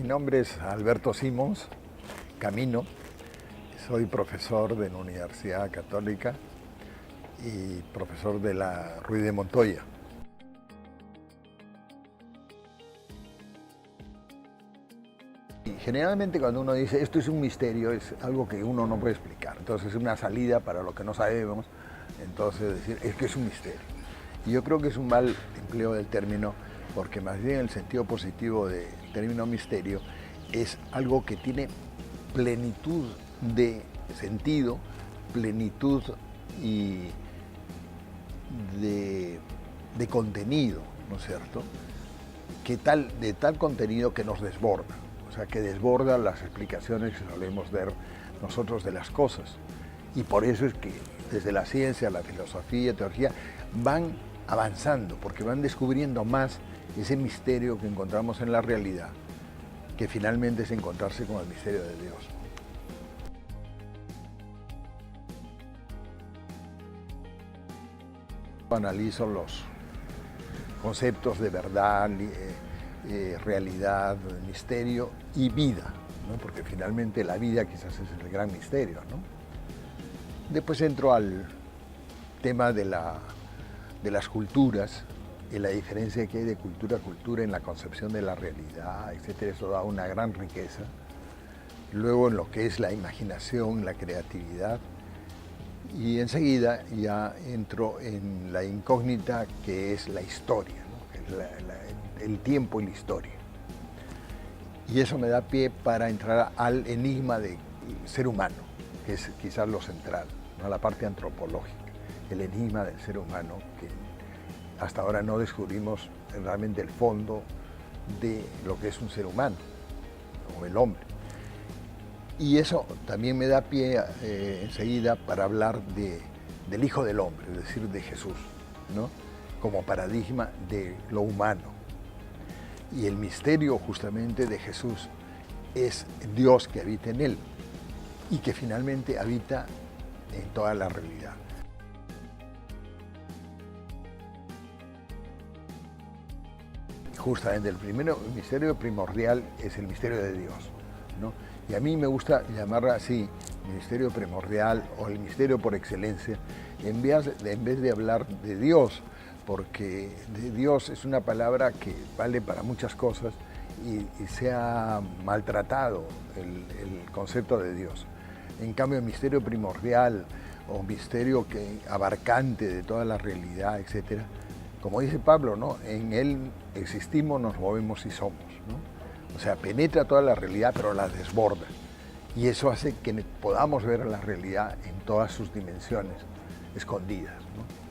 nombre es Alberto Simons Camino, soy profesor de la Universidad Católica y profesor de la Ruiz de Montoya. Y generalmente cuando uno dice esto es un misterio, es algo que uno no puede explicar, entonces es una salida para lo que no sabemos, entonces decir es que es un misterio. Y yo creo que es un mal empleo del término, porque más bien el sentido positivo del término misterio es algo que tiene plenitud de sentido, plenitud y de contenido, ¿no es cierto? De tal contenido que nos desborda, o sea, que desborda las explicaciones que solemos ver nosotros de las cosas. Y por eso es que desde la ciencia, la filosofía, la teología, van avanzando, porque van descubriendo más ese misterio que encontramos en la realidad, que finalmente es encontrarse con el misterio de Dios. Analizo los conceptos de verdad, realidad, misterio y vida, ¿no? Porque finalmente la vida quizás es el gran misterio, ¿no? Después entro al tema de las culturas y la diferencia que hay de cultura a cultura en la concepción de la realidad, etc. Eso da una gran riqueza. Luego en lo que es la imaginación, la creatividad. Y enseguida ya entro en la incógnita que es la historia, ¿no? El tiempo y la historia. Y eso me da pie para entrar al enigma del ser humano, que es quizás lo central, ¿no? La parte antropológica, el enigma del ser humano, que hasta ahora no descubrimos realmente el fondo de lo que es un ser humano, o el hombre. Y eso también me da pie enseguida para hablar del Hijo del Hombre, es decir, de Jesús, ¿no? Como paradigma de lo humano. Y el misterio justamente de Jesús es Dios que habita en él y que finalmente habita en toda la realidad. Justamente el misterio primordial es el misterio de Dios, ¿no? Y a mí me gusta llamarlo así, misterio primordial o el misterio por excelencia, en vez de hablar de Dios, porque de Dios es una palabra que vale para muchas cosas y se ha maltratado el concepto de Dios. En cambio, el misterio primordial o misterio abarcante de toda la realidad, etc., como dice Pablo, ¿no? En él existimos, nos movemos y somos, ¿no? O sea, penetra toda la realidad, pero la desborda. Y eso hace que podamos ver la realidad en todas sus dimensiones escondidas, ¿no?